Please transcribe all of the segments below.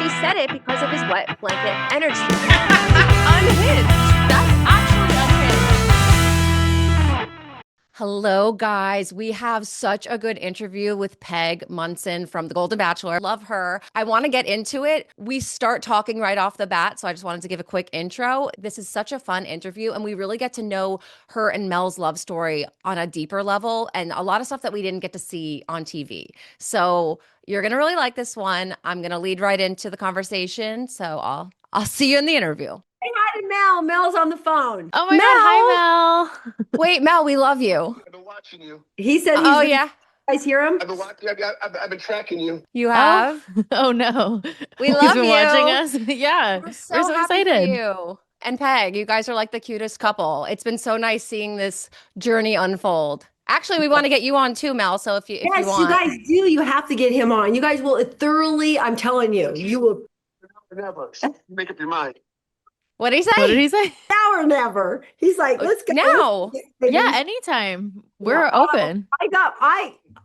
he said it because of his wet blanket energy. Unhinged. That's actually unhinged. Hello, guys. We have such a good interview with Peg Munson from The Golden Bachelor. Love her. I want to get into it. We start talking right off the bat, so I just wanted to give a quick intro. This is such a fun interview, and we really get to know her and Mel's love story on a deeper level and a lot of stuff that we didn't get to see on TV. So you're going to really like this one. I'm going to lead right into the conversation, so I'll see you in the interview. Say hi to Mel. Mel's on the phone. Oh my Mel. God. Hi, Mel. Wait, Mel, we love you. I've been watching you. He said he's. Oh, yeah. You guys hear him? I've been watching. I've been tracking you. You have? Oh no. We He's love been you. watching us. Yeah. We're so happy excited. for you. And Peg, you guys are like the cutest couple. It's been so nice seeing this journey unfold. Actually, we want to get you on too, Mel. So if you Yes, want. you guys do. You have to get him on. You guys will thoroughly, I'm telling you, you will Never. Make up your mind. What did he say? What did he say? now or never. He's like, let's go. Now. Yeah, anytime. We're open.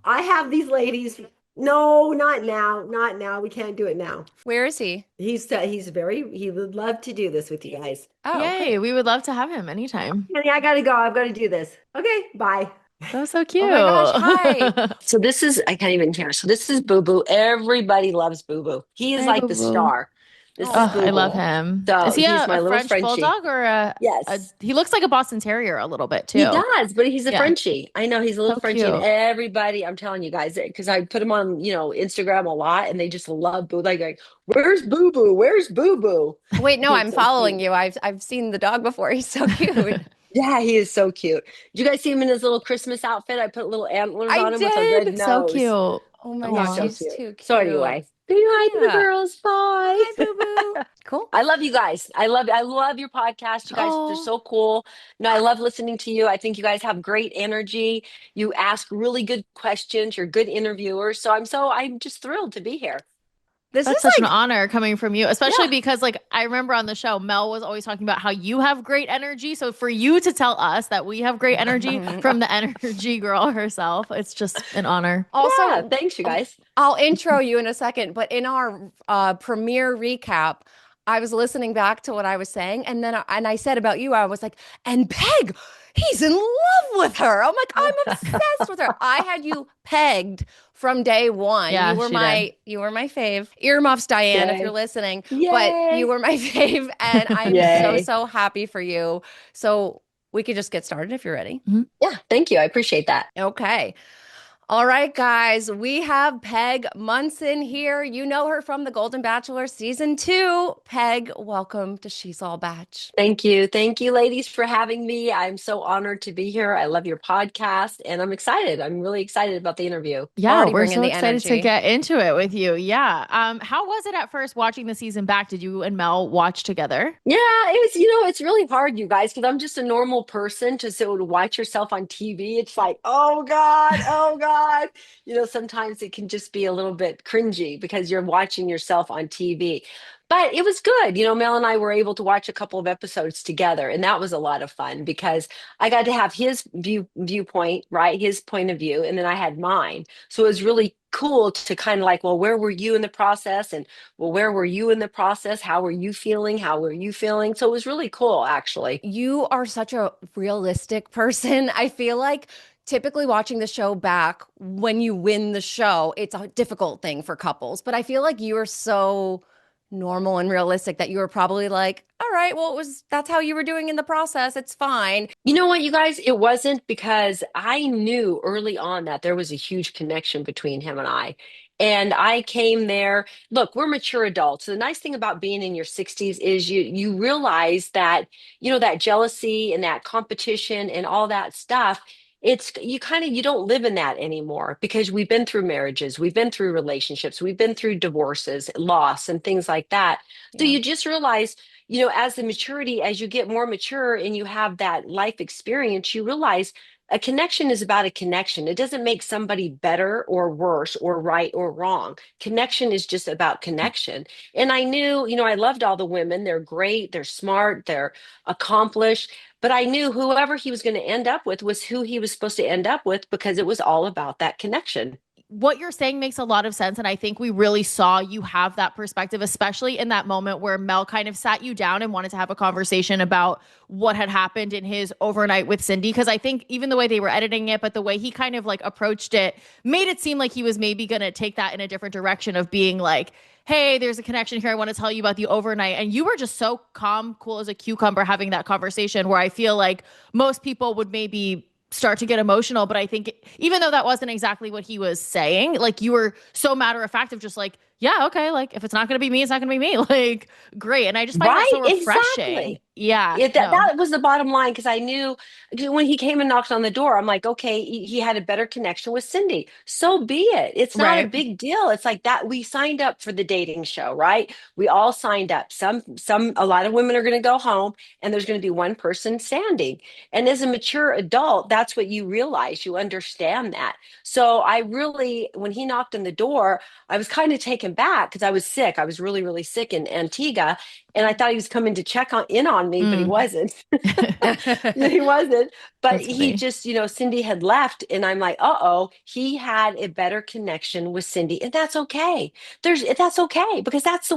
I have these ladies. No, not now. Not now. We can't do it now. Where is he? He would love to do this with you guys. Oh, Yay. okay. We would love to have him anytime. Honey, I gotta go. I've got to do this. Okay, bye. That was so cute. Oh my gosh, hi. So this is, I can't even hear. So this is Boo Boo. Everybody loves Boo Boo. He is Hi, like Boo the Boo. star. This is Oh, Boo I Boo. love him. So Is he he's a my little French Frenchie. bulldog or Yes. he looks like a Boston Terrier a little bit too. He does, but he's a Yeah. Frenchie. I know he's a little So Frenchie. And cute. everybody, I'm telling you guys, because I put him on, Instagram a lot, and they just love Boo. Like, where's Boo Boo? Where's Boo Boo? Wait, no, I'm He's so following cute. you. I've seen the dog before. He's so cute. Yeah, he is so cute. Did you guys see him in his little Christmas outfit? I put little antlers I on him with a red did. So nose. cute. Oh my He's gosh, so he's cute. too cute. So anyway, say hi to the Yeah. girls. Bye. Hi, Boo Boo. Cool. I love you guys. I love your podcast. You guys are Oh, so cool. No, I love listening to you. I think you guys have great energy. You ask really good questions. You're good interviewers. I'm just thrilled to be here. This that's is such an like, honor coming from you, especially Yeah. because I remember on the show, Mel was always talking about how you have great energy. So for you to tell us that we have great energy from the energy girl herself, it's just an honor. also, Yeah, thanks, you guys. I'll intro you in a second, but in our premiere recap, I was listening back to what I was saying, and then I said about you, I was like, and Peg, he's in love with her. I'm like, I'm obsessed with her. I had you pegged from day one. Yeah, you were she my fave. Earmuffs, Diane, if Yay. you're listening. But Yay. you were my fave, and I'm Yay. so happy for you. So we could just get started if you're ready. Yeah, thank you. I appreciate that. Okay. All right, guys, we have Peg Munson here. You know her from The Golden Bachelor Season 2. Peg, welcome to She's All Batch. Thank you. Thank you, ladies, for having me. I'm so honored to be here. I love your podcast, and I'm excited. I'm really excited about the interview. Yeah, Already we're bringing so the excited to energy. get into it with you. Yeah. How was it at first watching the season back? Did you and Mel watch together? Yeah, it's really hard, you guys, because I'm just a normal person to watch yourself on TV. It's like, oh God, oh God. Sometimes it can just be a little bit cringy because you're watching yourself on TV. But it was good. Mel and I were able to watch a couple of episodes together, and that was a lot of fun because I got to have his viewpoint, right? His point of view, and then I had mine. So it was really cool to kind of like, well, where were you in the process? And well, where were you in the process? How were you feeling? How were you feeling? So it was really cool, actually. You are such a realistic person. I feel like typically watching the show back, when you win the show, it's a difficult thing for couples. But I feel like you are so normal and realistic that you were probably like, all right, well, that's how you were doing in the process. It's fine. You know what, you guys? It wasn't because I knew early on that there was a huge connection between him and I. And I came there. Look, we're mature adults. The nice thing about being in your 60s is you realize that, that jealousy and that competition and all that stuff, it's you don't live in that anymore because we've been through marriages, we've been through relationships, we've been through divorces, loss, and things like that. So Yeah. you just realize as the maturity, as you get more mature and you have that life experience, you realize a connection is about a connection. It doesn't make somebody better or worse or right or wrong. Connection is just about connection. And I knew, I loved all the women. They're great, they're smart, they're accomplished. But I knew whoever he was going to end up with was who he was supposed to end up with because it was all about that connection. what you're saying makes a lot of sense. And I think we really saw you have that perspective, especially in that moment where Mel kind of sat you down and wanted to have a conversation about what had happened in his overnight with Cindy. Cause I think even the way they were editing it, but the way he kind of like approached it made it seem like he was maybe going to take that in a different direction of being like, hey, there's a connection here. I want to tell you about the overnight. And you were just so calm, cool as a cucumber having that conversation where I feel like most people would maybe start to get emotional. But I think even though that wasn't exactly what he was saying, like you were so matter of fact of just like, yeah, okay, like if it's not going to be me, it's not going to be me. Like, great. And I just find that so refreshing. Exactly. Yeah. That was the bottom line because I knew when he came and knocked on the door, I'm like, okay, he had a better connection with Cindy. So be it. It's not a Right. big deal. It's like that. We signed up for the dating show, right? We all signed up. A lot of women are going to go home and there's going to be one person standing. And as a mature adult, that's what you realize. You understand that. So I really, when he knocked on the door, I was kind of taken back because I was sick. I was really, really sick in Antigua. And I thought he was coming to check in on me, but he wasn't. He wasn't. But That's he funny. just, Cindy had left, and I'm like, uh-oh, he had a better connection with Cindy, and that's okay. That's okay because that's the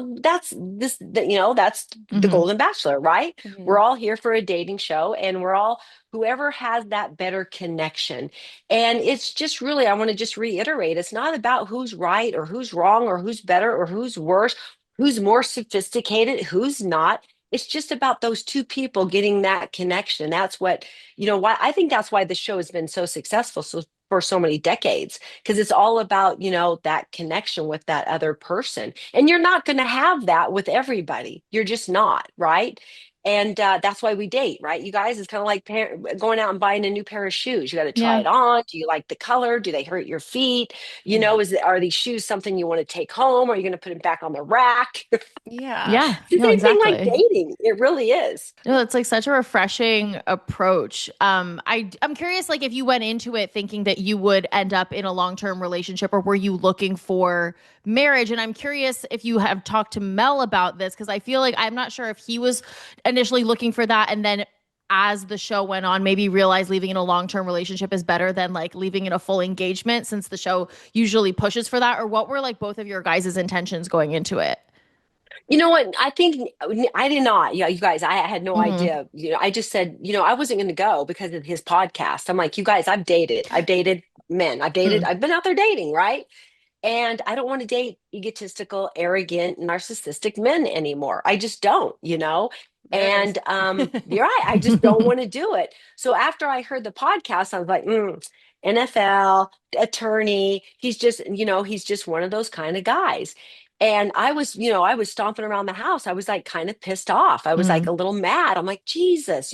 Mhm. Golden Bachelor, right? We're Mhm. all here for a dating show, and we're all whoever has that better connection. And it's just really, I want to just reiterate, it's not about who's right or who's wrong or who's better or who's worse, who's more sophisticated, who's not. It's just about those two people getting that connection. That's what, why I think that's why the show has been so successful for so many decades, because it's all about, that connection with that other person. And you're not going to have that with everybody. You're just not, right? And that's why we date, right? You guys, it's kind of like going out and buying a new pair of shoes. You got to try Yeah. it on. Do you like the color? Do they hurt your feet? Are these shoes something you want to take home? Or are you going to put them back on the rack? Yeah. Yeah. It's the No, same thing like exactly. dating. It really is. No, it's like such a refreshing approach. I'm curious, like if you went into it thinking that you would end up in a long-term relationship, or were you looking for marriage? And I'm curious if you have talked to Mel about this, because I feel like I'm not sure if he was initially looking for that, and then as the show went on, maybe realized leaving in a long-term relationship is better than like leaving in a full engagement, since the show usually pushes for that. Or what were like both of your guys' intentions going into it? You know what? I think I did not. Yeah, you guys, I had no Hmm. idea. I just said, I wasn't going to go because of his podcast. I'm like, you guys, I've dated. I've dated men. I've been out there dating, right? And I don't want to date egotistical, arrogant, narcissistic men anymore. I just don't. There it is. And you're right. I just don't want to do it. So after I heard the podcast, I was like, NFL attorney. He's just one of those kind of guys. And I was stomping around the house. I was like kind of pissed off. I was like Hmm. a little mad. I'm like, Jesus,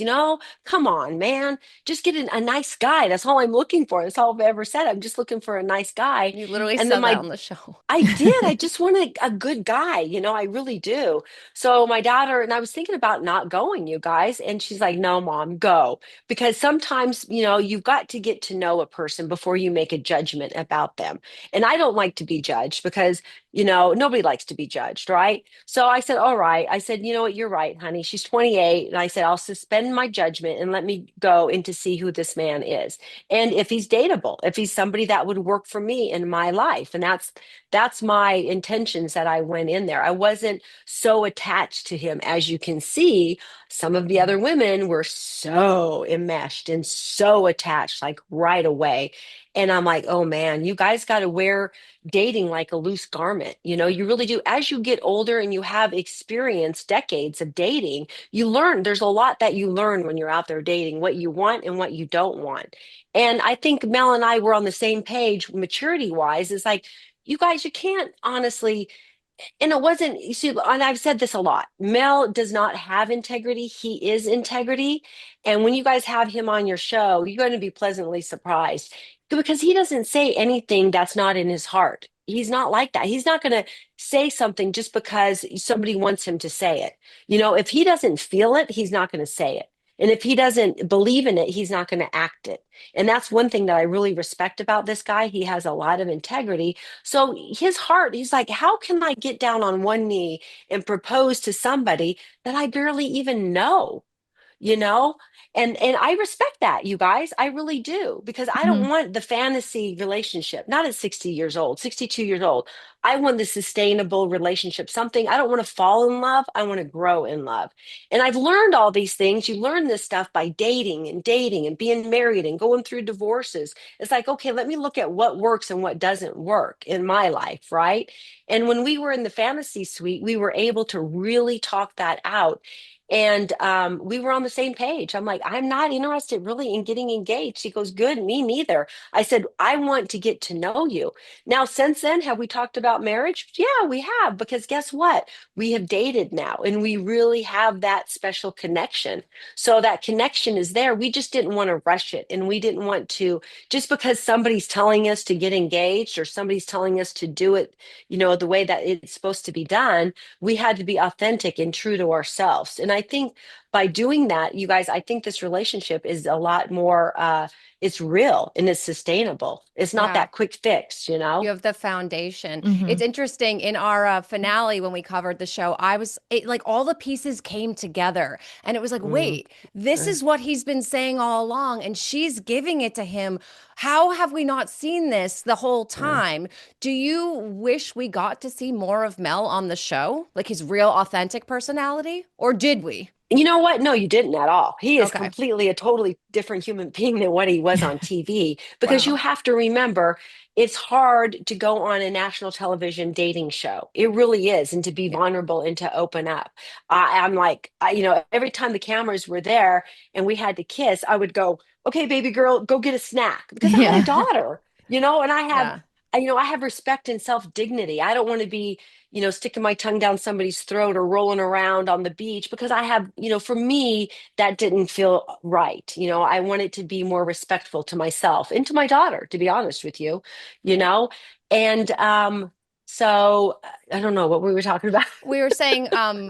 come on, man. Just get a nice guy. That's all I'm looking for. That's all I've ever said. I'm just looking for a nice guy. You literally And then said that on the show. I did. I just wanted a good guy, I really do. So my daughter and I was thinking about not going, you guys. And she's like, no, mom, go. Because sometimes, you've got to get to know a person before you make a judgment about them. And I don't like to be judged because, nobody likes to be judged, right? So I said, all right. I said, you know what? You're right, honey. She's 28. And I said, I'll suspend my judgment and let me go in to see who this man is. And if he's dateable, if he's somebody that would work for me in my life. And that's my intentions that I went in there. I wasn't so attached to him. As you can see, some of the other women were so enmeshed and so attached, like right away. And I'm like, oh man, you guys got to wear dating like a loose garment. You really do. As you get older and you have experience, decades of dating, you learn. There's a lot that you learn when you're out there dating, what you want and what you don't want. And I think Mel and I were on the same page maturity wise. It's like, you guys, you can't honestly, and it wasn't, you see, and I've said this a lot. Mel does not have integrity. He is integrity. And when you guys have him on your show, you're going to be pleasantly surprised because he doesn't say anything that's not in his heart. He's not like that. He's not going to say something just because somebody wants him to say it. If he doesn't feel it, he's not going to say it. And if he doesn't believe in it, he's not going to act it. And that's one thing that I really respect about this guy. He has a lot of integrity. So his heart, he's like, how can I get down on one knee and propose to somebody that I barely even know? you know? And I respect that, you guys. I really do, because I don't Mhm. want the fantasy relationship, not at 60 years old, 62 years old. I want the sustainable relationship, something I don't want to fall in love. I want to grow in love. And I've learned all these things. You learn this stuff by dating and being married and going through divorces. It's like, okay, let me look at what works and what doesn't work in my life, right? And when we were in the fantasy suite, we were able to really talk that out. And we were on the same page. I'm like, I'm not interested really in getting engaged. He goes, good, me neither. I said, I want to get to know you. Now, since then, have we talked about marriage? Yeah, we have, because guess what? We have dated now and we really have that special connection. So that connection is there. We just didn't want to rush it. And we didn't want to, just because somebody's telling us to get engaged or somebody's telling us to do it, the way that it's supposed to be done, we had to be authentic and true to ourselves. And I think by doing that, you guys, I think this relationship is a lot more, it's real and it's sustainable. It's not Yeah. that quick fix, You have the foundation. It's Mhm. interesting in our finale when we covered the show. Like all the pieces came together, and it was like, Mm, wait, this uh, is what he's been saying all along, and she's giving it to him. How have we not seen this the whole uh. time? Do you wish we got to see more of Mel on the show, like his real, authentic personality, or did we? You know what? No, you didn't at all. He is Okay. completely a totally different human being than what he was on TV. Because you Wow. have to remember, it's hard to go on a national television dating show. It really is. And to be Yeah. vulnerable and to open up. I'm like, every time the cameras were there and we had to kiss, I would go, okay, baby girl, go get a snack, because I had a Yeah. daughter, and Yeah. I have respect and self dignity. I don't want to be sticking my tongue down somebody's throat or rolling around on the beach, because I have, for me, that didn't feel right. I want it to be more respectful to myself and to my daughter, to be honest with you, you know? And so I don't know what we were talking about. We were saying,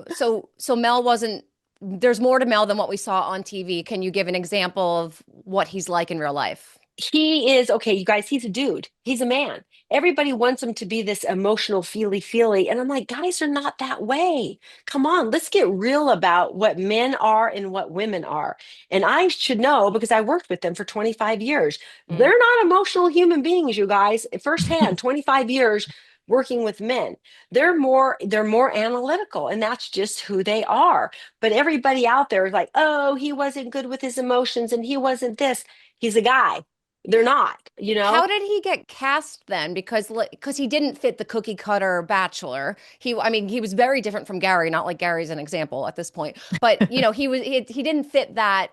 so Mel wasn't, there's more to Mel than what we saw on TV. Can you give an example of what he's like in real life? He is okay, you guys. He's a dude. He's a man. Everybody wants him to be this emotional, feely. And I'm like, guys are not that way. Come on, let's get real about what men are and what women are. And I should know because I worked with them for 25 years. Mm. They're not emotional human beings, you guys. Firsthand, 25 years working with men. They're more analytical, and that's just who they are. But everybody out there is like, oh, he wasn't good with his emotions and he wasn't this. He's a guy. They're not. How did he get cast then? Because he didn't fit the cookie cutter bachelor. I mean, he was very different from Gary. Not like Gary's an example at this point, but he didn't fit that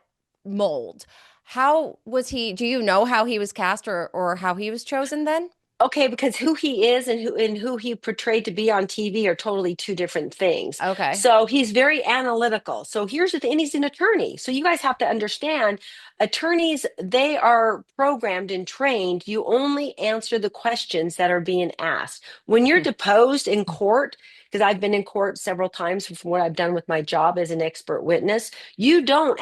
mold. How was he? Do you know how he was cast or how he was chosen then? Okay, because who he is and who he portrayed to be on TV are totally two different things. Okay. So he's very analytical. So here's the thing, and he's an attorney. So you guys have to understand, attorneys, they are programmed and trained. You only answer the questions that are being asked. When you're Hmm. deposed in court, because I've been in court several times from what I've done with my job as an expert witness, you don't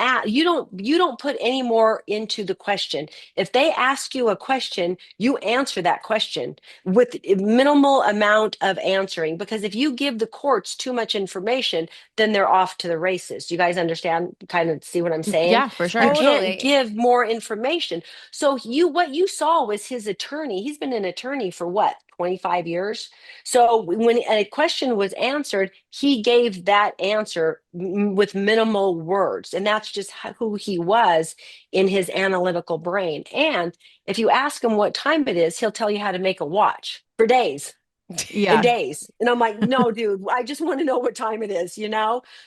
put any more into the question. If they ask you a question, you answer that question with minimal amount of answering. Because if you give the courts too much information, then they're off to the races. You guys understand, kind of see what I'm saying? Yeah, for You sure. can't Totally. give more information. So what you saw was his attorney. He's been an attorney for what? 25 years. So when a question was answered, he gave that answer with minimal words. And that's just who he was in his analytical brain. And if you ask him what time it is, he'll tell you how to make a watch for days and Yeah. days. And I'm like, no, dude, I just want to know what time it is.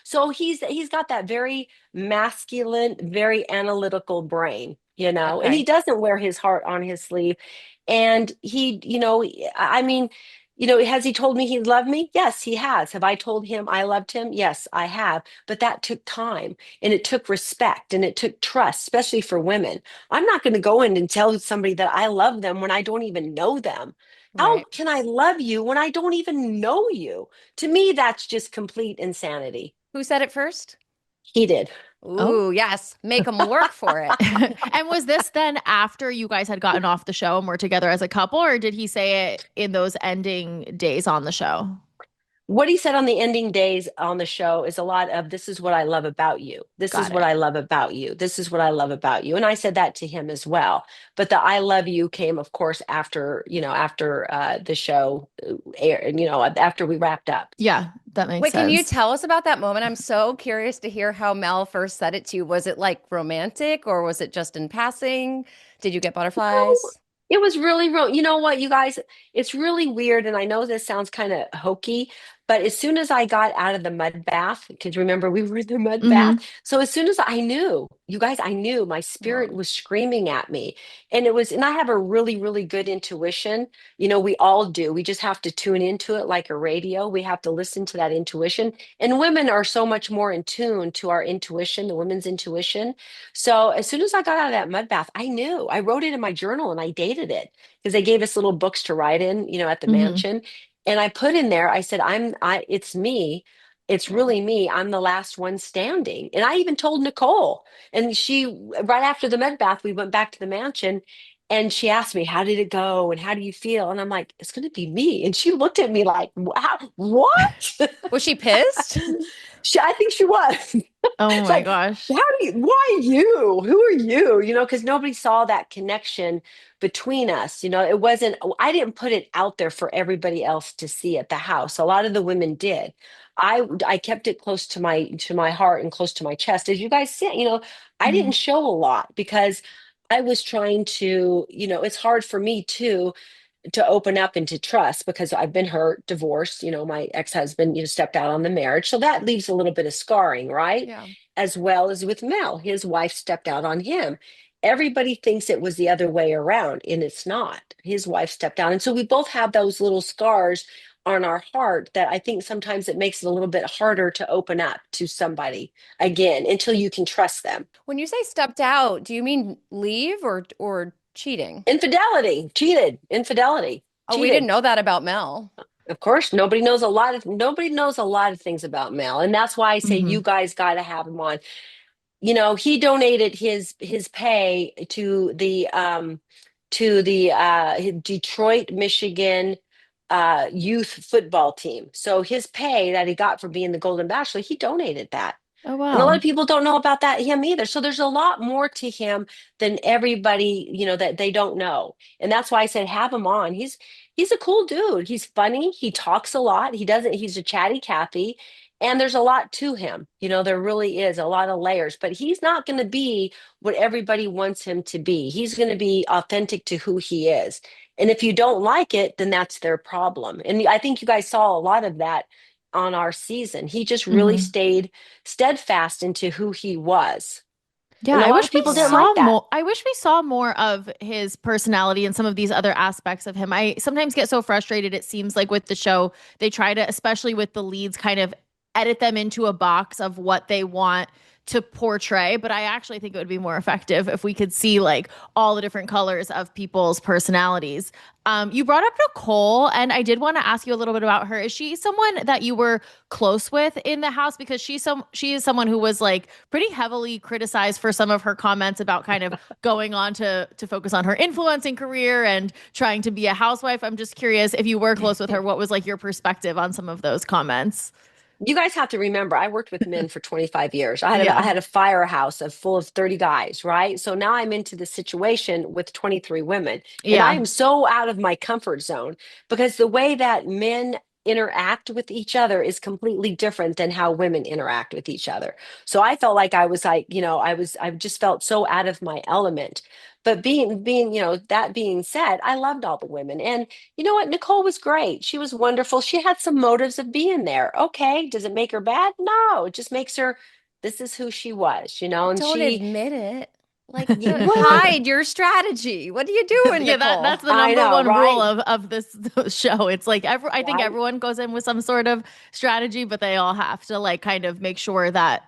So he's got that very masculine, very analytical brain, and he Okay. doesn't wear his heart on his sleeve. And I mean, has he told me he loved me? Yes, he has. Have I told him I loved him? Yes, I have. But that took time, and it took respect, and it took trust, especially for women. I'm not going to go in and tell somebody that I love them when I don't even know them. How Right. can I love you when I don't even know you? To me, that's just complete insanity. Who said it first? He did. Oh. Ooh, yes. Make him work for it. And was this then after you guys had gotten off the show and were together as a couple, or did he say it in those ending days on the show? What he said on the ending days on the show is a lot of, this is what I love about you. This is Got what it. I love about you. This is what I love about you. And I said that to him as well. But the I love you came, of course, after, after the show aired, after we wrapped up. Yeah, that makes Wait, can you sense. tell us about that moment? I'm so curious to hear how Mel first said it to you. Was it like romantic or was it just in passing? Did you get No, butterflies? it was really real. You know what, you guys, it's really weird. And I know this sounds kind of hokey, but as soon as I got out of the mud bath, because remember we were in the mud bath. Mm-hmm. So as soon as I knew, you guys, I knew my spirit Oh. was screaming at me. And I have a really, really good intuition. We all do. We just have to tune into it like a radio. We have to listen to that intuition. And women are so much more in tune to our intuition, the women's intuition. So as soon as I got out of that mud bath, I knew. I wrote it in my journal and I dated it because they gave us little books to write in, at the Mm-hmm. mansion. And I put in there, I said, it's me. It's Oh. really me. I'm the last one standing. And I even told Nicole. And right after the mud bath, we went back to the mansion and she asked me, how did it go? And how do you feel? And I'm like, it's going to be me. And she looked at me like, wow, what? Was she pissed? I think she was. Oh It's my like, gosh. why you? Who are you? Because nobody saw that connection between us. It wasn't, I didn't put it out there for everybody else to see at the house. A lot of the women did. I kept it close to my heart and close to my chest. As you guys see, I Mm-hmm. didn't show a lot because I was trying to, it's hard for me too to open up and to trust because I've been hurt, divorced, my ex-husband, stepped out on the marriage. So that leaves a little bit of scarring, right? Yeah. As well as with Mel, his wife stepped out on him. Everybody thinks it was the other way around, and it's not. His wife stepped out. And so we both have those little scars on our heart that I think sometimes it makes it a little bit harder to open up to somebody again until you can trust them. When you say stepped out, do you mean leave or cheating? Infidelity, infidelity, Oh, we didn't cheated. know that about Mel. Of course, nobody knows a lot of things about Mel, and that's why I say Mm-hmm. you guys got to have him on. He donated his pay to the Detroit, Michigan youth football team. So his pay that he got for being the Golden Bachelor, he donated that. Oh And a lot wow. of people don't know about that him either. So there's a lot more to him than everybody, that they don't know. And that's why I said have him on. He's a cool dude. He's funny. He talks a lot. He's a chatty Cathy. And there's a lot to him. There really is a lot of layers, but he's not going to be what everybody wants him to be. He's going to be authentic to who he is. And if you don't like it, then that's their problem. And I think you guys saw a lot of that on our season. He just really Mm-hmm. stayed steadfast into who he was. Yeah, And a I lot wish of we people didn't Yeah. saw like that. more. I wish we saw more of his personality and some of these other aspects of him. I sometimes get so frustrated. It seems like with the show, they try to, especially with the leads, kind of edit them into a box of what they want to portray. But I actually think it would be more effective if we could see like all the different colors of people's personalities. You brought up Nicole, and I did want to ask you a little bit about her. Is she someone that you were close with in the house? Because she is someone who was like pretty heavily criticized for some of her comments about kind of going on to focus on her influencing career and trying to be a housewife. I'm just curious if you were close with her, what was like your perspective on some of those comments? You guys have to remember, I worked with men for 25 years. I Yeah. had a firehouse full of 30 guys, right? So now I'm into the situation with 23 women, and I Yeah. am so out of my comfort zone because the way that men interact with each other is completely different than how women interact with each other. So I felt like I was like, I just felt so out of my element. But that being said, I loved all the women. And you know what? Nicole was great. She was wonderful. She had some motives of being there. Okay. Does it make her bad? No, it just makes her, this is who she was, But and don't she, admit it. Like, well, hide your strategy. What are you doing, Yeah, Nicole? that's the I number know, one rule right? of this show. It's like I think Right. everyone goes in with some sort of strategy, but they all have to like kind of make sure that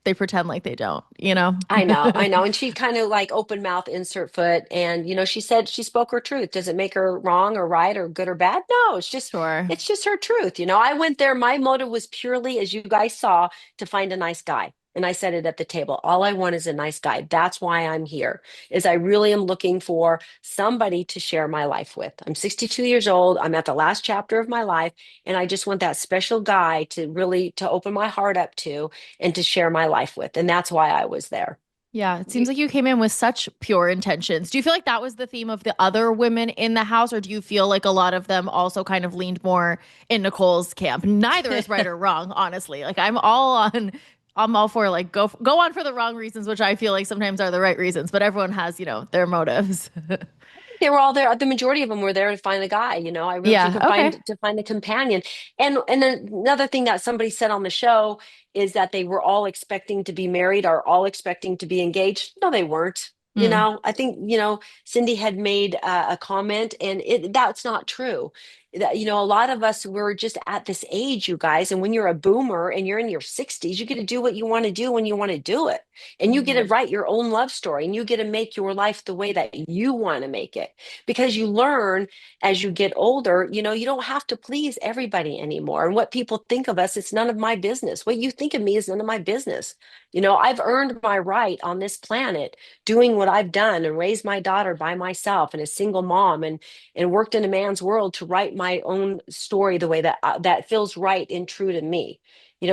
they pretend like they don't, you know? I know, I know. And she kind of like open mouth, insert foot. And, she said she spoke her truth. Does it make her wrong or right or good or bad? No, Sure. it's just her truth. I went there. My motive was purely, as you guys saw, to find a nice guy. And I said it at the table. All I want is a nice guy. That's why I'm here, is I really am looking for somebody to share my life with. I'm 62 years old. I'm at the last chapter of my life. And I just want that special guy to open my heart up to and to share my life with. And that's why I was there. Yeah, it seems like you came in with such pure intentions. Do you feel like that was the theme of the other women in the house, or do you feel like a lot of them also kind of leaned more in Nicole's camp? Neither is right or wrong, honestly. Like I'm all for like go on for the wrong reasons, which I feel like sometimes are the right reasons, but everyone has, their motives. They were all there. The majority of them were there to find a guy. I really Yeah, okay. to find a companion. And then another thing that somebody said on the show is that they were all expecting to be married or all expecting to be engaged. No, they weren't. Mm. I think Cindy had made a comment, and that's not true. That a lot of us were just at this age, you guys, and when you're a boomer and you're in your 60s, you get to do what you want to do when you want to do it, and you get to write your own love story, and you get to make your life the way that you want to make it, because you learn as you get older. You don't have to please everybody anymore, and what people think of us, it's none of my business. What you think of me is none of my business. I've earned my right on this planet doing what I've done and raised my daughter by myself and a single mom, and worked in a man's world to write my own story the way that feels right and true to me.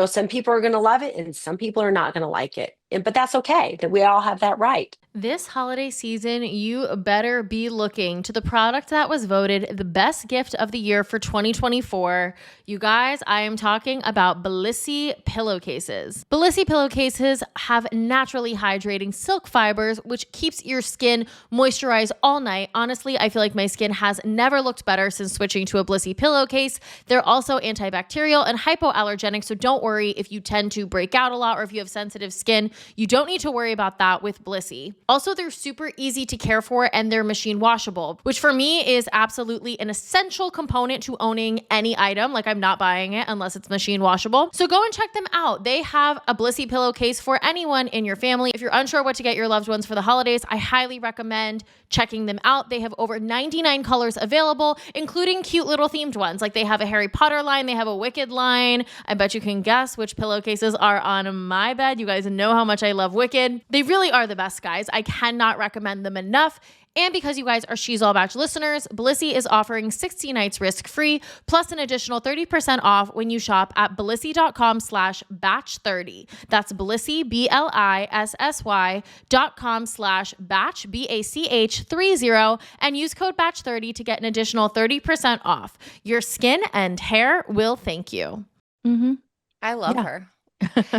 Some people are going to love it and some people are not going to like it. But that's okay, that we all have that right. This holiday season, you better be looking to the product that was voted the best gift of the year for 2024. You guys, I am talking about Bellissi pillowcases. Bellissi pillowcases have naturally hydrating silk fibers, which keeps your skin moisturized all night. Honestly, I feel like my skin has never looked better since switching to a Bellissi pillowcase. They're also antibacterial and hypoallergenic, so don't worry if you tend to break out a lot or if you have sensitive skin. You don't need to worry about that with Bellissi. Also, they're super easy to care for and they're machine washable, which for me is absolutely an essential component to owning any item. Like I'm not buying it unless it's machine washable. So go and check them out. They have a Bellissi pillowcase for anyone in your family. If you're unsure what to get your loved ones for the holidays, I highly recommend checking them out. They have over 99 colors available, including cute little themed ones. Like they have a Harry Potter line, they have a Wicked line. I bet you can guess which pillowcases are on my bed. You guys know how much I love Wicked. They really are the best, guys. I cannot recommend them enough. And because you guys are She's All Bach listeners, Bellissi is offering 60 nights risk-free, plus an additional 30% off when you shop at bellissi.com/batch30. That's Bellissi, BLISSY.com/batch, BACH30, and use code batch30 to get an additional 30% off. Your skin and hair will thank you. Mm-hmm. I love her.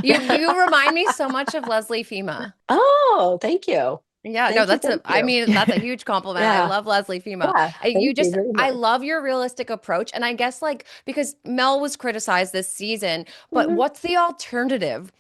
You remind me so much of Leslie Fima. Oh, thank you. Yeah, no, that's that's a huge compliment. Yeah. I love Leslie Fima. Yeah, I love your realistic approach. And I guess because Mel was criticized this season, but what's the alternative?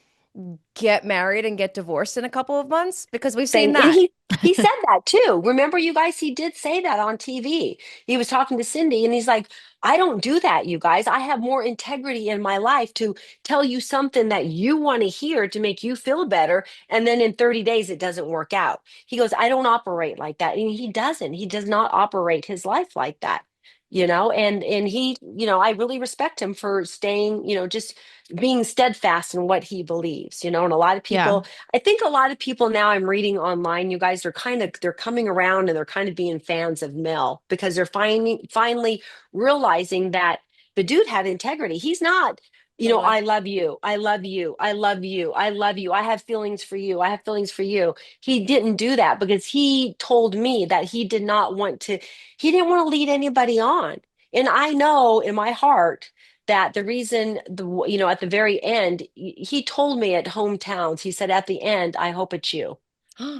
Get married and get divorced in a couple of months? Because we've seen that. And he said that too. Remember, you guys, he did say that on TV. He was talking to Cindy and he's like, I don't do that, you guys. I have more integrity in my life to tell you something that you want to hear to make you feel better. And then in 30 days, it doesn't work out. He goes, I don't operate like that. And he doesn't. He does not operate his life like that. And he, I really respect him for staying, just being steadfast in what he believes, and a lot of people, I think a lot of people now I'm reading online, you guys, they're coming around and they're kind of being fans of Mel because they're finally realizing that the dude had integrity. He's not, I love you. I love you. I love you. I love you. I have feelings for you. I have feelings for you. He didn't do that because he told me that he didn't want to lead anybody on. And I know in my heart that the reason at the very end, he told me at hometowns, he said, at the end, I hope it's you.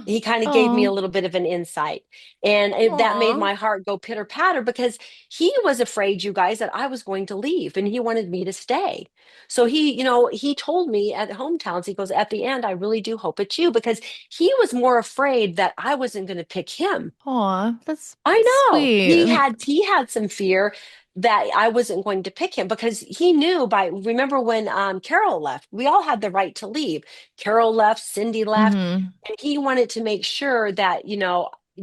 He kind of gave me a little bit of an insight. And that made my heart go pitter patter because he was afraid, you guys, that I was going to leave and he wanted me to stay. So he told me at hometowns, he goes, at the end, I really do hope it's you, because he was more afraid that I wasn't going to pick him. Aw, that's I know. sweet. He had some fear that I wasn't going to pick him because he knew remember when Carol left, we all had the right to leave. Carol left, Cindy left, and he wanted to make sure that,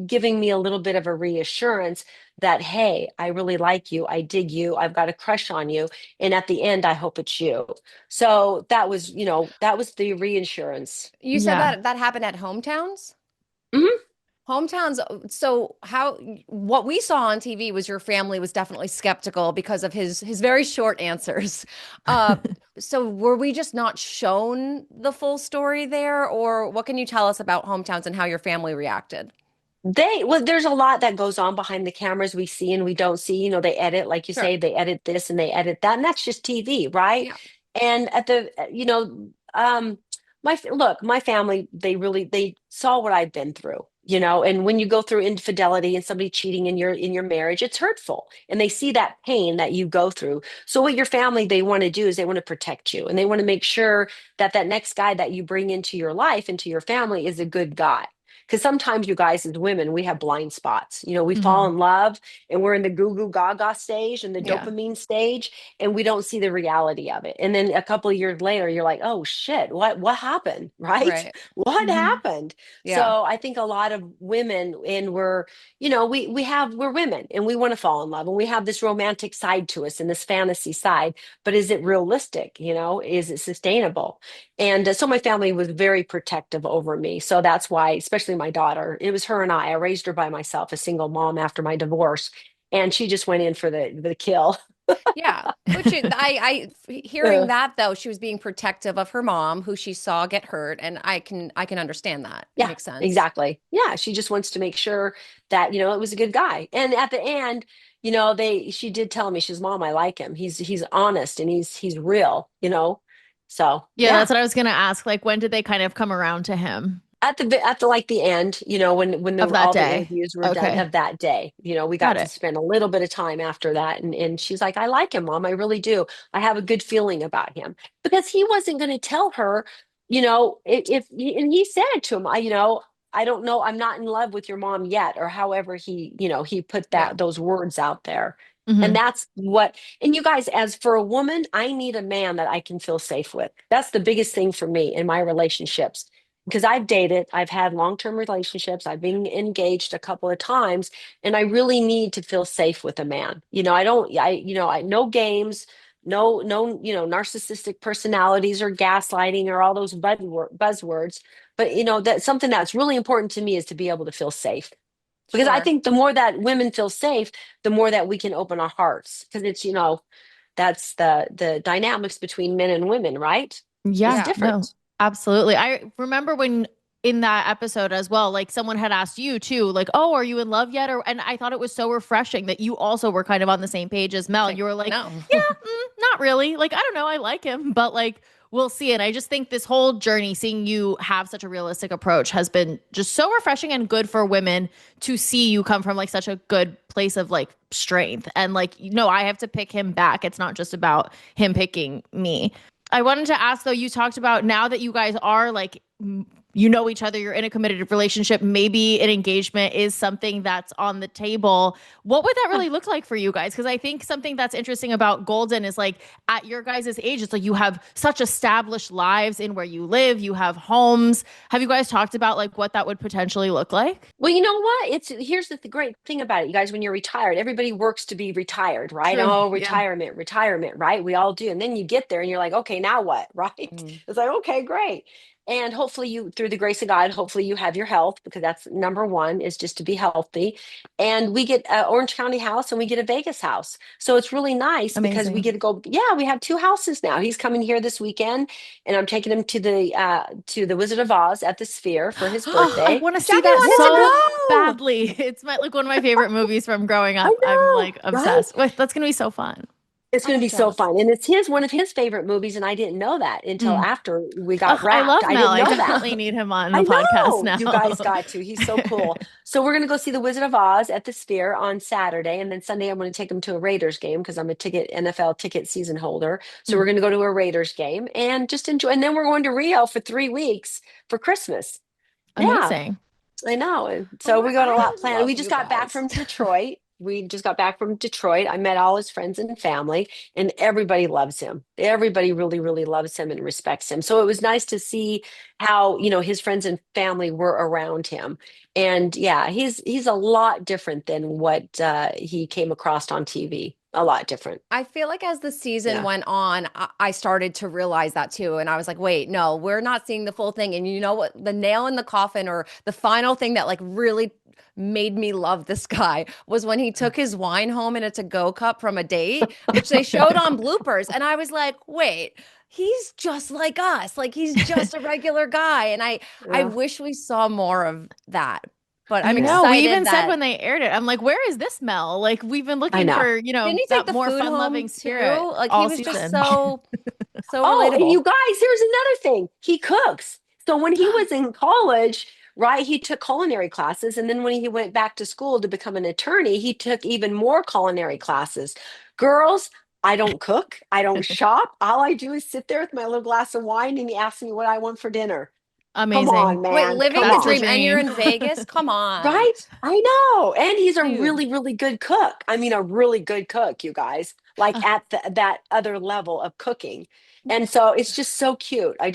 giving me a little bit of a reassurance that, hey, I really like you. I dig you. I've got a crush on you. And at the end, I hope it's you. So that was, that was the reassurance. You said Yeah. that that happened at hometowns? Mhm. Hometowns. So how what we saw on TV was your family was definitely skeptical because of his very short answers. Uh, so were we just not shown the full story there, or what can you tell us about hometowns and how your family reacted? Well, there's a lot that goes on behind the cameras we see and we don't see. They edit, like you Sure. say, they edit this and they edit that, and that's just TV, right? Yeah. And at the, look, my family, they saw what I've been through, and when you go through infidelity and somebody cheating in your marriage, it's hurtful, and they see that pain that you go through. So what your family they want to do is they want to protect you, and they want to make sure that that next guy that you bring into your life, into your family, is a good guy. Because sometimes you guys as women, we have blind spots. We fall Hmm. in love and we're in the goo goo gaga stage and the Yeah. dopamine stage, and we don't see the reality of it. And then a couple of years later, you're like, oh shit, what happened? Right? Right. What Hmm. happened? Yeah. So I think a lot of women, and we're women and we want to fall in love and we have this romantic side to us and this fantasy side, but is it realistic? Is it sustainable? And so my family was very protective over me. So that's why, especially my daughter, it was her and I. I raised her by myself, a single mom after my divorce, and she just went in for the kill. Yeah. Which hearing Uh, that though, she was being protective of her mom, who she saw get hurt, and I can understand that. It yeah, makes sense. exactly. Yeah, she just wants to make sure that it was a good guy. And at the end, she did tell me, she's, Mom, I like him. He's honest and he's real. So Yeah, yeah. that's what I was gonna ask. Like, when did they kind of come around to him At the like the end, when of that all the day? interviews were done Okay, of that day, we got got to it. spend a little bit of time after that, and she's like, I like him, Mom, I really do. I have a good feeling about him, because he wasn't going to tell her, and he said to him, I don't know, I'm not in love with your mom yet, or however he put Yeah. those words out there. And Hmm. that's what, and you guys, as for a woman, I need a man that I can feel safe with. That's the biggest thing for me in my relationships, because I've dated, I've had long-term relationships, I've been engaged a couple of times, and I really need to feel safe with a man. I don't, no games, no, narcissistic personalities or gaslighting or all those buzzwords. But that's something that's really important to me, is to be able to feel safe. Because I Sure. think the more that women feel safe, the more that we can open our hearts. Because it's, that's the dynamics between men and women, right? It's Yeah, Yeah. no, different. absolutely. I remember when in that episode as well, like someone had asked you too, like, "Oh, are you in love yet?" Or, and I thought it was so refreshing that you also were kind of on the same page as Mel. Like, You were like, no. "Yeah, not really. Like, I don't know. I like him, but like, we'll see." And I just think this whole journey, seeing you have such a realistic approach, has been just so refreshing and good for women to see you come from like such a good place of like strength. And like, I have to pick him back. It's not just about him picking me. I wanted to ask though, you talked about now that you guys are like, you know each other, you're in a committed relationship, maybe an engagement is something that's on the table. What would that really look like for you guys? Because I think something that's interesting about Golden is like at your guys' age, it's like you have such established lives in where you live, you have homes. Have you guys talked about like what that would potentially look like? Well, you know what? Here's the great thing about it, you guys. When you're retired, everybody works to be retired, right? True. Oh, Yeah. retirement, right? We all do. And then you get there and you're like, okay, now what? Right? Mm. It's like, okay, great. And hopefully you, through the grace of God, hopefully you have your health, because that's number one, is just to be healthy. And we get an Orange County house and we get a Vegas house. So it's really nice because we Amazing. get to go. Yeah, we have two houses now. He's coming here this weekend, and I'm taking him to the Wizard of Oz at the Sphere for his Oh, I birthday. want to see Jackie that wants to so go. badly. It's my like one of my favorite movies from growing I up. I'm know, like right? obsessed with. That's gonna be so fun. It's going to I'm be so jealous. fun. And it's one of his favorite movies. And I didn't know that until Mm. after we got Ugh, I wrapped. love I Mel. didn't I know that. definitely need him on I the podcast know. now. You guys got to. He's so cool. So we're going to go see the Wizard of Oz at the Sphere on Saturday. And then Sunday, I'm going to take him to a Raiders game, because I'm a NFL ticket season holder. So we're Mm. going to go to a Raiders game and just enjoy. And then we're going to Rio for 3 weeks for Christmas. Yeah, Amazing. I know. And Oh so my, we got a I lot planned. love We just you got back guys. from Detroit. we just got back from Detroit. I met all his friends and family, and everybody loves him. Everybody really, really loves him and respects him. So it was nice to see how, his friends and family were around him. And yeah, he's a lot different than what he came across on TV. A lot different. I feel like as the season Yeah. went on, I started to realize that too. And I was like, wait, no, we're not seeing the full thing. And you know what? The nail in the coffin, or the final thing that like really made me love this guy, was when he took his wine home in a to-go cup from a date, which they showed on bloopers. And I was like, wait, he's just like us. Like he's just a regular guy. And I Yeah. wish we saw more of that. But I I'm know. We excited even said that when they aired it, I'm like, where is this Mel? Like, we've been I looking know. for, didn't he take that the more food fun-loving home spirit too? Like he all was just season. so Oh, and relatable. you guys, here's another thing. He cooks. So when he was in college, right, he took culinary classes. And then when he went back to school to become an attorney, he took even more culinary classes. Girls, I don't cook. I don't shop. All I do is sit there with my little glass of wine and he asks me what I want for dinner. Come Amazing. on, Wait, man. living Come the That's the on. dream, and you're dream. in Vegas? Come on, Right? I know. And he's a dude. really, really good cook. I mean, a really good cook, you guys, like at that other level of cooking. And so it's just so cute. I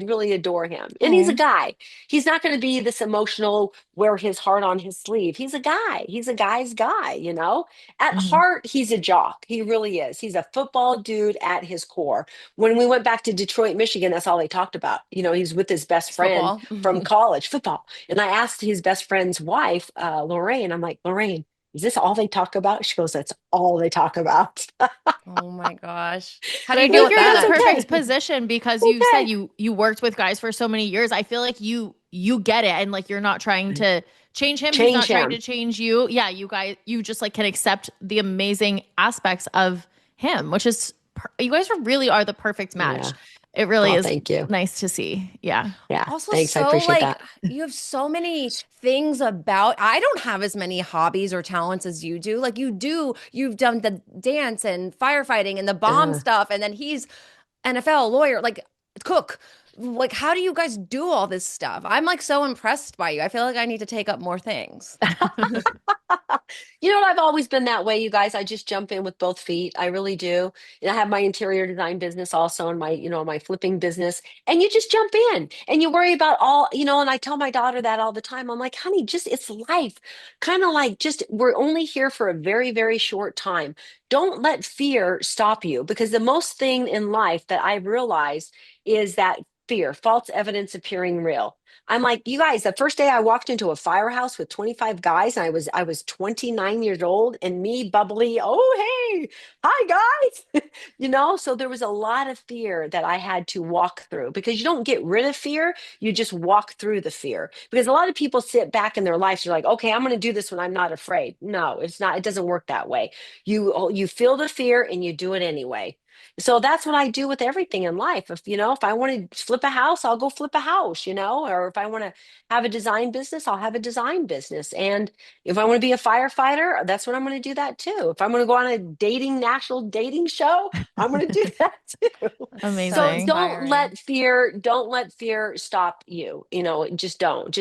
really adore him. And he's a Oh. guy. He's not going to be this emotional, wear his heart on his sleeve. He's a guy. He's a guy's guy. At Mhm. heart, he's a jock. He really is. He's a football dude at his core. When we went back to Detroit, Michigan, that's all they talked about. He's with his best It's friend football. from college, football. And I asked his best friend's wife, Lorraine, I'm like, Lorraine, is this all they talk about? She goes, that's all they talk about. Oh my gosh. How But do I you deal think with you're in That's the that? perfect okay. position because you said Okay. you worked with guys for so many years. I feel like you get it, and like you're not trying to change him. He's Change not trying to him. change you. Yeah, you just like can accept the amazing aspects of him, which is you guys really are the perfect match. Yeah. It really Oh, is thank you. nice to see. Yeah. Yeah. Also, Thanks. I so appreciate like that. you have so many things about. I don't have as many hobbies or talents as you do. Like you've done the dance and firefighting and the bomb Uh, stuff, and then he's NFL lawyer, like cook. Like, how do you guys do all this stuff? I'm like so impressed by you. I feel like I need to take up more things. You know what? I've always been that way, you guys. I just jump in with both feet. I really do. And I have my interior design business also and my flipping business. And you just jump in and you worry about and I tell my daughter that all the time. I'm like, honey, just it's life. Kind of like just we're only here for a very, very short time. Don't let fear stop you because the most thing in life that I've realized is that fear, false evidence appearing real. I'm like, you guys, the first day I walked into a firehouse with 25 guys and I was 29 years old and me bubbly, oh hey, hi guys. So there was a lot of fear that I had to walk through because you don't get rid of fear, you just walk through the fear. Because a lot of people sit back in their lives, they're like, okay, I'm gonna do this when I'm not afraid. No, it's not, it doesn't work that way. You feel the fear and you do it anyway. So that's what I do with everything in life. If I want to flip a house, I'll go flip a house, or if I want to have a design business, I'll have a design business. And if I want to be a firefighter, that's what I'm going to do that too. If I'm going to go on a national dating show, I'm going to do that too. So So Amazing. inspiring. don't let fear stop you. Just don't.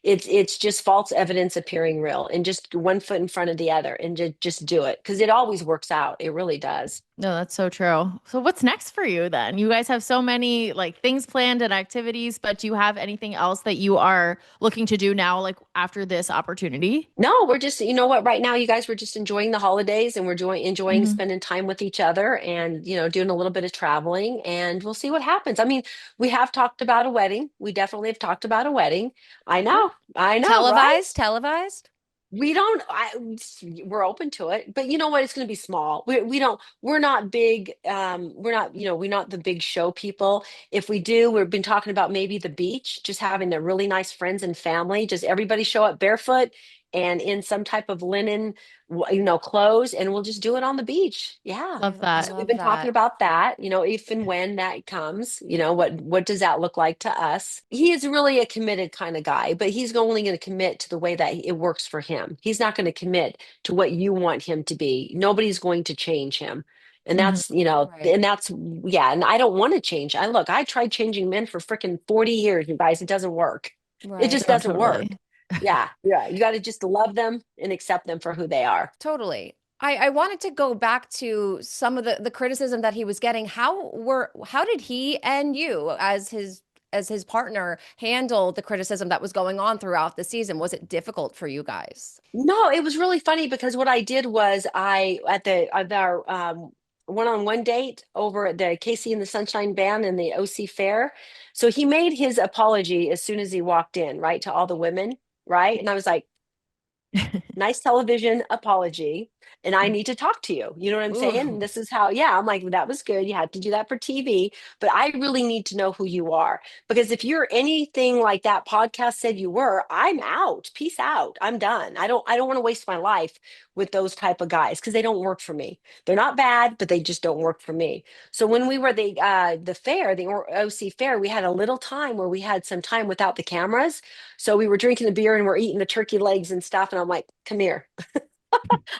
It's just false evidence appearing real and just one foot in front of the other and just do it because it always works out. It really does. No, that's so true. So what's next for you then? You guys have so many like things planned and activities, but do you have anything else that you are looking to do now, like after this opportunity? No, we're just, you know what, right now, you guys, we're just enjoying the holidays and we're enjoying Mhm. spending time with each other and, doing a little bit of traveling and we'll see what happens. I mean, we have talked about a wedding. We definitely have talked about a wedding. Okay. I know, right? Televised. We don't, we're open to it, but you know what? It's going to be small. We're not big. We're not the big show people. If we do, we've been talking about maybe the beach, just having the really nice friends and family, just everybody show up barefoot and in some type of linen, clothes, and we'll just do it on the beach. Yeah. Love I So that. we've love been talking that. about that, if and when that comes, what does that look like to us? He is really a committed kind of guy, but he's only going to commit to the way that it works for him. He's not going to commit to what you want him to be. Nobody's going to change him. And Mhm. Right. yeah, and I don't want to change. I tried changing men for freaking 40 years, you guys. It doesn't work. It Right. just No, doesn't work. totally. Yeah, yeah. You got to just love them and accept them for who they are. Totally. I wanted to go back to some of the criticism that he was getting. How did he and you as his partner handle the criticism that was going on throughout the season? Was it difficult for you guys? No, it was really funny because what I did was at our one-on-one date over at the Casey and the Sunshine Band and the OC Fair. So he made his apology as soon as he walked in, right, to all the women, right? And I was like, nice television apology, and I need to talk to you. You know what I'm saying? Ooh, And this is how, yeah, I'm like, that was good. You had to do that for TV, but I really need to know who you are. Because if you're anything like that podcast said you were, I'm out. Peace out. I'm done. I don't want to waste my life with those type of guys because they don't work for me. They're not bad, but they just don't work for me. So when we were the fair, the OC fair, we had a little time where we had some time without the cameras. So we were drinking the beer and we're eating the turkey legs and stuff. And I'm like, come here.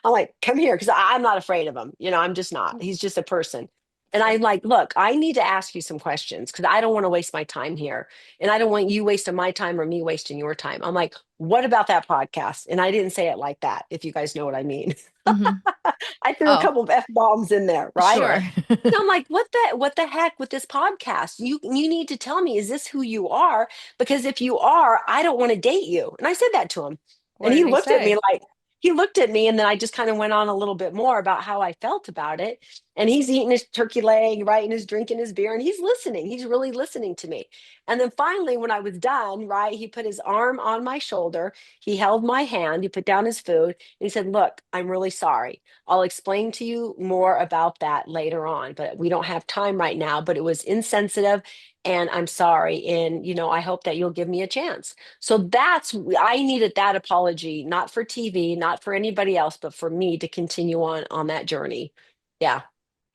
I'm like, come here, because I'm not afraid of him. I'm just not. He's just a person. And I'm like, look, I need to ask you some questions because I don't want to waste my time here. And I don't want you wasting my time or me wasting your time. I'm like, what about that podcast? And I didn't say it like that, if you guys know what I mean. Mhm. I threw a oh, couple of F bombs in there, right? Sure. And I'm like, what the heck with this podcast? You need to tell me, is this who you are? Because if you are, I don't want to date you. And I said that to him. what And he did he looked at me say? like, he looked at me, and then I just kind of went on a little bit more about how I felt about it. And he's eating his turkey leg, right? And he's drinking his beer and he's listening. He's really listening to me. And then finally, when I was done, right, he put his arm on my shoulder. He held my hand. He put down his food and he said, look, I'm really sorry. I'll explain to you more about that later on, but we don't have time right now. But it was insensitive and I'm sorry. And, I hope that you'll give me a chance. So I needed that apology, not for TV, not for anybody else, but for me to continue on that journey. Yeah,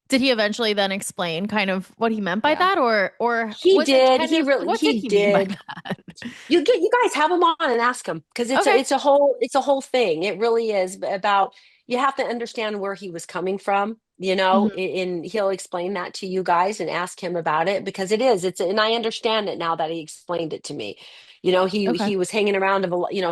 Did he eventually then explain kind of what he meant by Yeah. that, or he was it did. kind of what did He he mean by did. that? You guys have him on and ask him because Okay. it's a whole thing. It really is about, you have to understand where he was coming from, Mhm. and he'll explain that to you guys and ask him about it because it's, and I understand it now that he explained it to me. Okay. He was hanging around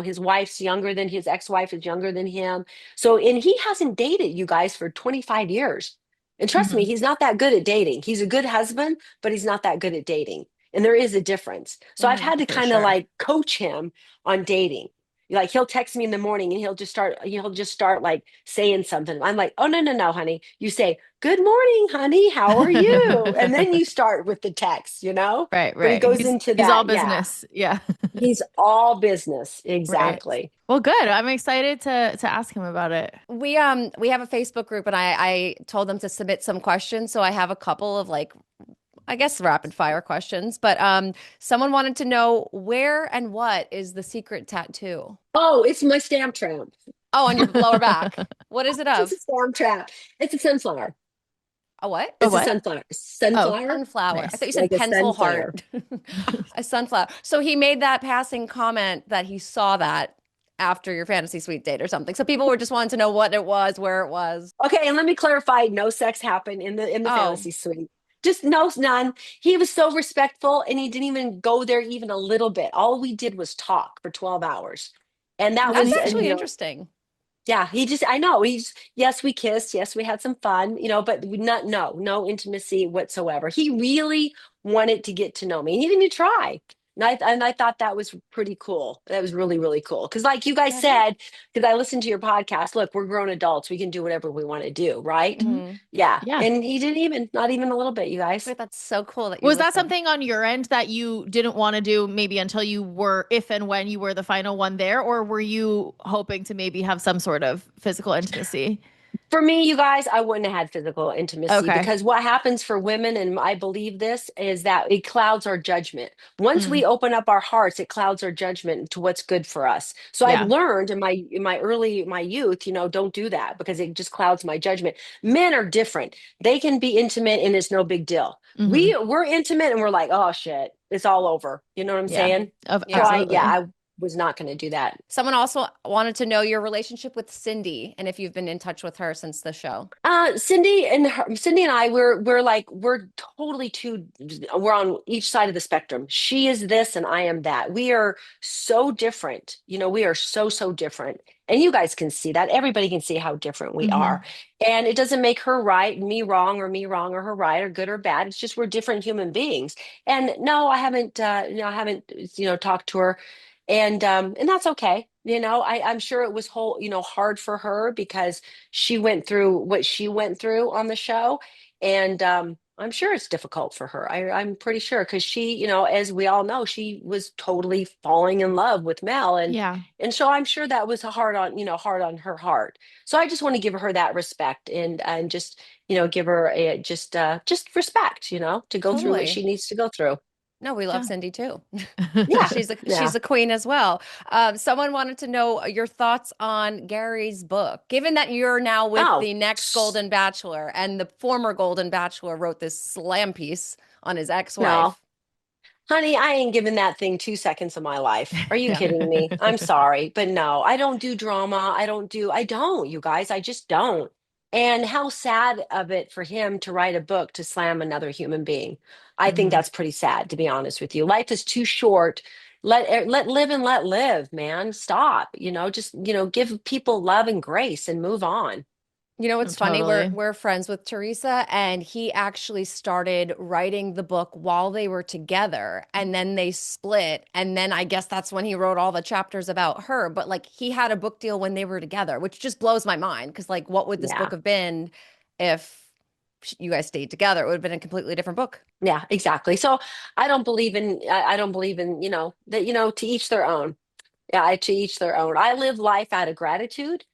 his wife's younger than his ex-wife is younger than him. So, and he hasn't dated you guys for 25 years. And trust me, Mhm. he's not that good at dating. He's a good husband, but he's not that good at dating. And there is a difference. So I've had to For kind of sure. like coach him on dating. Like he'll text me in the morning and he'll just start like saying something. I'm like, oh, no, no, no, honey. You say, good morning, honey. How are you? And then you start with the text. Right, So he right. goes He's into he's all that. Yeah. business. Yeah. He's all business. Right. Exactly. Well, good. I'm excited to ask him about it. We have a Facebook group and I told them to submit some questions. So I have a couple of like I guess rapid fire questions, but someone wanted to know where and what is the secret tattoo? Oh, it's my stamp trap. Oh, on your lower back. What is it It's of? a stamp trap. It's a sunflower. A what? A It's a what? sunflower. Oh, Sunflower? Sunflower. I thought nice. you said Like a pencil sunflower. heart. A sunflower. So he made that passing comment that he saw that after your fantasy suite date or something. So people were just wanting to know what it was, where it was. Okay, and let me clarify, no sex happened in the Oh, fantasy suite. Just no, none. He was so respectful and he didn't even go there even a little bit. All we did was talk for 12 hours. And that That's that's was, neat. and actually interesting. yeah, I know. Yes, we kissed. Yes, we had some fun, but no intimacy whatsoever. He really wanted to get to know me. And he didn't even try. And I thought that was pretty cool. That was really, really cool. Because, like you guys That is. said, because I listened to your podcast, look, we're grown adults. We can do whatever we want to do, right? Mhm. Mhm. Yeah. Yeah. And he didn't even, not even a little bit, you guys. Wait, that's so cool that you Was that listened. something on your end that you didn't want to do maybe until you were, if and when you were the final one there, or were you hoping to maybe have some sort of physical intimacy? For me, you guys, I wouldn't have had physical intimacy Okay. because what happens for women, and I believe this, is that it clouds our judgment. Once Mm, we open up our hearts, it clouds our judgment to what's good for us. So I've yeah. learned in my youth, don't do that because it just clouds my judgment. Men are different. They can be intimate and it's no big deal. Hmm. We're intimate and we're like, oh shit, it's all over. You know what I'm Yeah. saying? So Yeah. Absolutely. was not going to do that. Someone also wanted to know your relationship with Cindy and if you've been in touch with her since the show. Cindy and I, we're totally we're on each side of the spectrum. She is this and I am that. We are so different. We are so different. And you guys can see that. Everybody can see how different we Mhm. are. And it doesn't make her right, me wrong, or her right, or good or bad. It's just we're different human beings. And no, I haven't talked to her, and that's okay. I'm sure it was hard for her because she went through what she went through on the show, and I'm sure it's difficult for her. I'm pretty sure because she, as we all know, she was totally falling in love with Mel, Yeah, and so I'm sure that was hard on her heart. So I just want to give her that respect and just give her just respect, to go through what Totally. she needs to go through. No, we love yeah. Cindy too. Yeah, yeah. She's a queen as well. Someone wanted to know your thoughts on Gary's book. Given that you're now with Oh. the next Golden Bachelor, and the former Golden Bachelor wrote this slam piece on his No. ex-wife. Honey, I ain't giving that thing 2 seconds of my life. Are you Yeah. kidding me? I'm sorry, but no, I don't do drama. I don't, you guys. I just don't. And how sad of it for him to write a book to slam another human being. I think Mhm. that's pretty sad, to be honest with you. Life is too short. Let live and let live, man. Stop. Just give people love and grace and move on. You know, Oh, it's funny. We're totally. we're friends with Teresa, and he actually started writing the book while they were together, and then they split, and then I guess that's when he wrote all the chapters about her. But like, he had a book deal when they were together, which just blows my mind. Because like, what would this Yeah. book have been if you guys stayed together? It would have been a completely different book. Yeah, exactly. So I don't believe in, that, to each their own. Yeah, to each their own. I live life out of gratitude,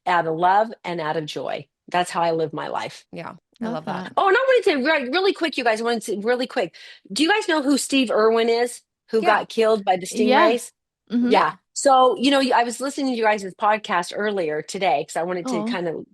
out of love, and out of joy. That's how I live my life. Yeah, I Love love that. that. Oh, and I wanted to really quick, you guys. I wanted to really quick. Do you guys know who Steve Irwin is? Who Yeah, got killed by the Yeah. stingrays? Hmm. Yeah. yeah. So, I was listening to you guys' podcast earlier today because I wanted to Oh. kind of,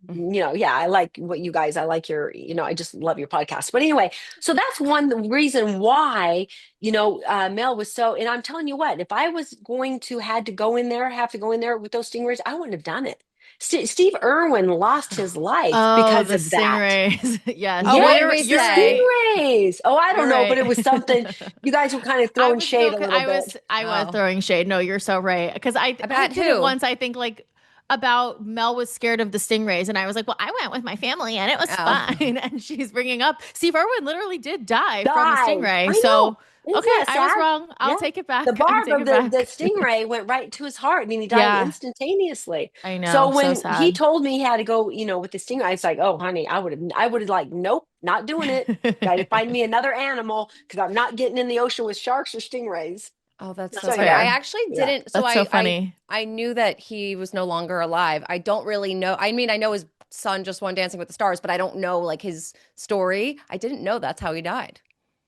yeah, I like what you guys, I like your, I just love your podcast. But anyway, so that's one reason why, Mel was so, and I'm telling you what, if I was going to have to go in there with those stingrays, I wouldn't have done it. Steve Irwin lost his life Oh, because the of that. stingrays. Yes. Oh, Well, what Yes, did we the say? stingrays. Oh, I you're don't know, but right. it was something you guys were kind of I throwing was no, shade a little bit. I was Oh, throwing shade. No, you're so right. Because I about did it who? once. I think like about Mel was scared of the stingrays, and I was like, well, I went with my family, and it was Oh, fine. And she's bringing up Steve Irwin literally did die from a Died. stingray. I know. So Isn't okay, that I was sad? wrong. I'll Yeah. take it The back. I barb take of it the back. stingray went right to his heart and he died Yeah, instantaneously. I So know. So when he sad. told me he had to go, with the stingray, I was like, oh, honey, I would have like, nope, not doing it. Got to find me another animal because I'm not getting in the ocean with sharks or stingrays. oh, that's so That's So funny. I yeah, fair. actually yeah. didn't. So That's so funny. I knew that he was no longer alive. I don't really know. I mean, I know his son just won Dancing with the Stars, but I don't know like his story. I didn't know that's how he died.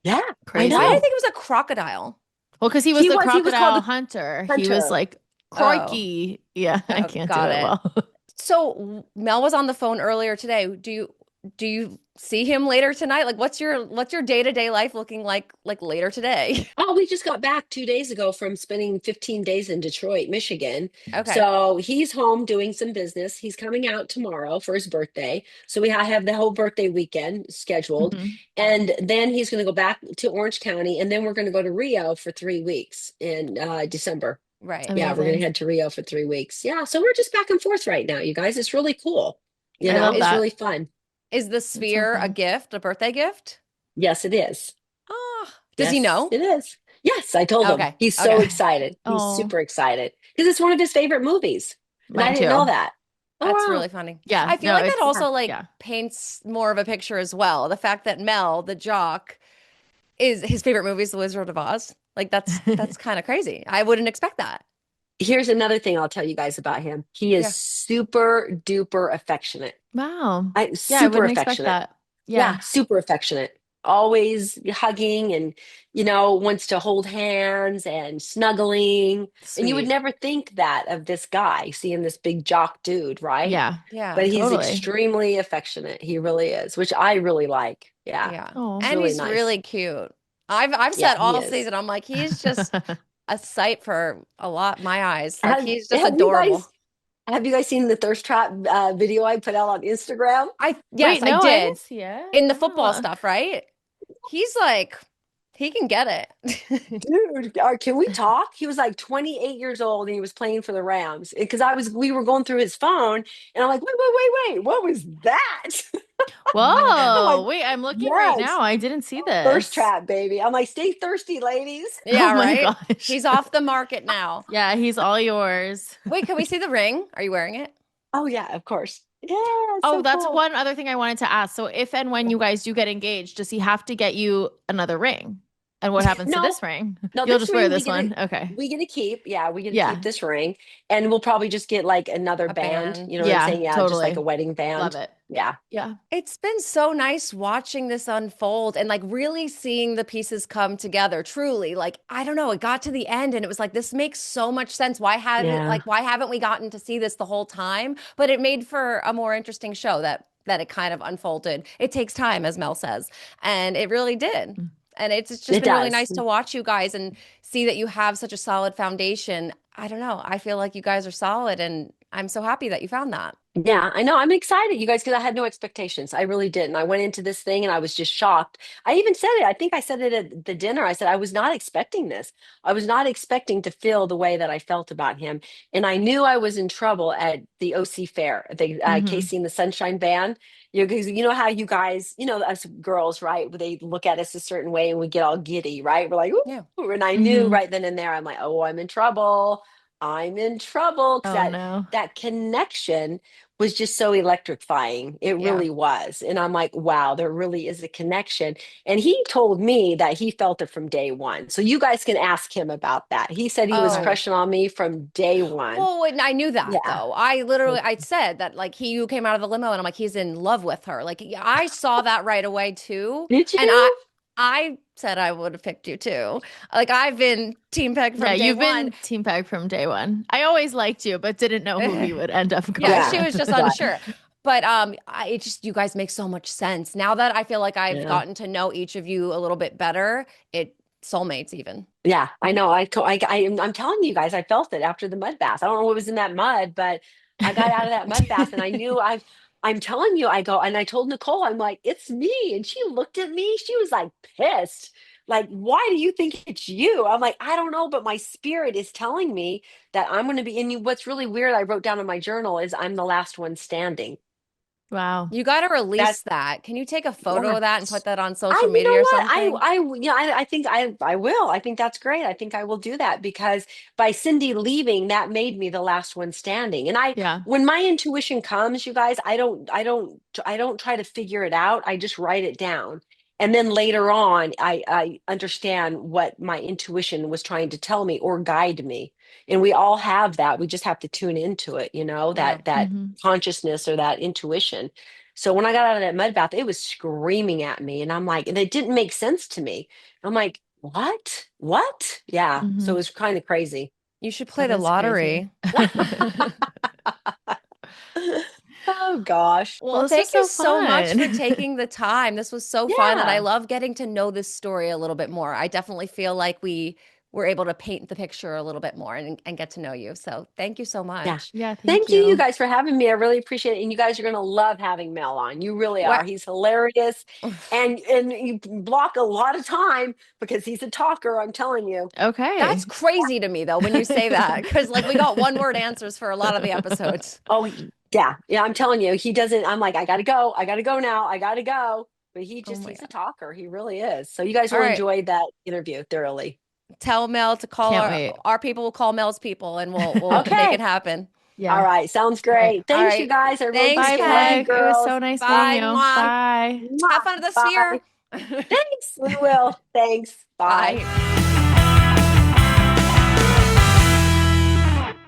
Yeah, I Why did I Crazy. know. think it was a crocodile? Well, because he was the He was called crocodile the hunter. He was hunter. like Oh, Crikey. Yeah, I oh, can't do got it it. well. So Mel was on the phone earlier today. Do you see him later tonight? Like, what's your day-to-day life looking like later today? Oh, we just got back 2 days ago from spending 15 days in Detroit, Michigan. Okay. So he's home doing some business. He's coming out tomorrow for his birthday. So have the whole birthday weekend scheduled. Mhm. And then he's going to go back to Orange County. And then we're going to go to Rio for 3 weeks in December. Right. Yeah, we're going to Amazing. head to Rio for 3 weeks. Yeah. So we're just back and forth right now, you guys. It's really cool. I love It's Is that. really fun. is the That's so sphere a fun. gift, a birthday gift? Yes, it is. Oh, does he Yes, know? it is. Yes, I told him. Okay. He's so Okay. excited. He's Oh, super excited because it's one of his favorite movies. And I mine didn't know too. that. Oh, That's wow. really funny. Yeah. I feel No, like that it's Yeah. also like yeah. paints more of a picture as well. The fact that Mel, the jock, is his favorite movie is The Wizard of Oz. Like that's kind of crazy. I wouldn't expect that. Here's another thing I'll tell you guys about him. He is Yeah. super duper affectionate. Wow. Yeah, I Super wouldn't expect affectionate. that. Yeah, Yeah. super affectionate. Always hugging and, wants to hold hands and snuggling. And you would Sweet. never think that of this guy, seeing this big jock dude, right? Yeah. Yeah. But he's Totally. extremely affectionate. He really is, which I really like. Yeah, Yeah. Oh. it's And really he's nice. really cute. I've Yeah, said he all is. season, I'm like, he's just a sight for my eyes. Like he's just have you adorable. guys have you guys seen the thirst trap video I put out on Instagram? Yes, Wait, no, I I did. didn't see it. In the football Oh. stuff, right? He's like, he can get it. Dude, can we talk? He was like 28 years old and he was playing for the Rams. Because we were going through his phone and I'm like, wait, what was that? I'm like, Whoa, wait, I'm looking right yes, now. I didn't see thirst this. trap, baby. I'm like, stay thirsty, ladies. Yeah, Oh my right? gosh. He's off the market now. Yeah, he's all yours. Wait, can we see the ring? Are you wearing it? Oh yeah, of course. Yeah, it's Oh, so that's cool. one other thing I wanted to ask. So if and when you guys do get engaged, does he have to get you another ring? And what happens to No, this ring? no, You'll this just wear ring this one. Okay. we get to keep. Yeah, we get to Yeah. keep this ring, and we'll probably just get like another A band. band. You know what I'm Yeah, saying? Yeah, just like a totally. wedding Love band. it. Yeah. Yeah. It's been so nice watching this unfold and like really seeing the pieces come together. Truly, like I don't know, it got to the end and it was like this makes so much sense. Yeah. Why haven't we gotten to see this the whole time? But it made for a more interesting show that it kind of unfolded. It takes time, as Mel says, and it really did. And it's just It been really does. nice to watch you guys and see that you have such a solid foundation. I don't know. I feel like you guys are solid, and I'm so happy that you found that. Yeah, I know. I'm excited, you guys, because I had no expectations. I really didn't. I went into this thing and I was just shocked. I even said it. I think I said it at the dinner. I said I was not expecting this. I was not expecting to feel the way that I felt about him. And I knew I was in trouble at the OC Fair, the Hmm. Casey and the Sunshine Band. Because you know how you guys, us girls, right? They look at us a certain way and we get all giddy, right? We're like, Yeah. ooh. And I knew Hmm. right then and there, I'm like, oh, I'm in trouble. I'm in trouble because Oh no. that connection was just so electrifying. It Yeah. really was. And I'm like, wow, there really is a connection. And he told me that he felt it from day one. So you guys can ask him about that. He said he was Oh. crushing on me from day one. Well, and I knew that Yeah. though. I said that like you came out of the limo and I'm like, he's in love with her. Like yeah, I saw that right away too. Did And you? I said I would have picked you too. Like I've been team Peg Yeah, from day you've one. been team Peg from day one. I always liked you, but didn't know who he would end up Yeah, going she Yeah. was just with. Right. unsure. But it just you guys make so much sense. Now that I feel like I've Yeah. gotten to know each of you a little bit better, it soulmates even. Yeah. I know. I'm telling you guys, I felt it after the mud bath. I don't know what was in that mud, but I got out of that mud bath and I knew I'm telling you, I go, and I told Nicole, I'm like, it's me. And she looked at me. She was like pissed. Like, why do you think it's you? I'm like, I don't know, but my spirit is telling me that I'm going to be. And what's really weird, I wrote down in my journal is I'm the last one standing. Wow. You got to That, release that. Can you take a photo yeah. of that and put that on I, social you know media or what? something? I think I will. I think that's great. I think I will do that because by Cindy leaving, that made me the last one standing. And Yeah. when my intuition comes, you guys, I don't try to figure it out. I just write it down. And then later on, I understand what my intuition was trying to tell me or guide me. And we all have that. We just have to tune into it, Yeah. that Hmm. consciousness or that intuition. So when I got out of that mud bath, it was screaming at me. And I'm like, and it didn't make sense to me. I'm like, what? What? Yeah. So Hmm. it was kind of crazy. You should play That the is crazy. lottery. Oh gosh. Well, Well, this was thank you so so much for fun. taking the time. This was so fun, and I Yeah. love getting to know this story a little bit more. I definitely feel like we were able to paint the picture a little bit more and get to know you. So thank you so Yeah. much. Yeah, thank Thank you, you you. guys, for having me. I really appreciate it. And you guys are going to love having Mel on. You really are. What? He's hilarious. And you block a lot of time because he's a talker, I'm telling you. That's Okay. crazy to me though when you say that because like we got one word answers for a lot of the episodes. Oh, yeah. Yeah, I'm telling you, he doesn't. I'm like, I got to go. I got to go now. I got to go. But Oh my he's a God. talker. He really is. So you guys All will right. enjoy that interview thoroughly. Tell Mel to call Can't wait. our people will call Mel's people and we'll make it Okay. happen. All Yeah. right. Sounds All right. great. All Thanks, you right. guys. I really Thanks, Bye, appreciate it. Love you, Peg. Peg. It was girls. so nice meeting Bye. you. Mwah. Bye. Have Mwah. fun at the Bye. sphere. Thanks. We will. Thanks. Bye. Bye.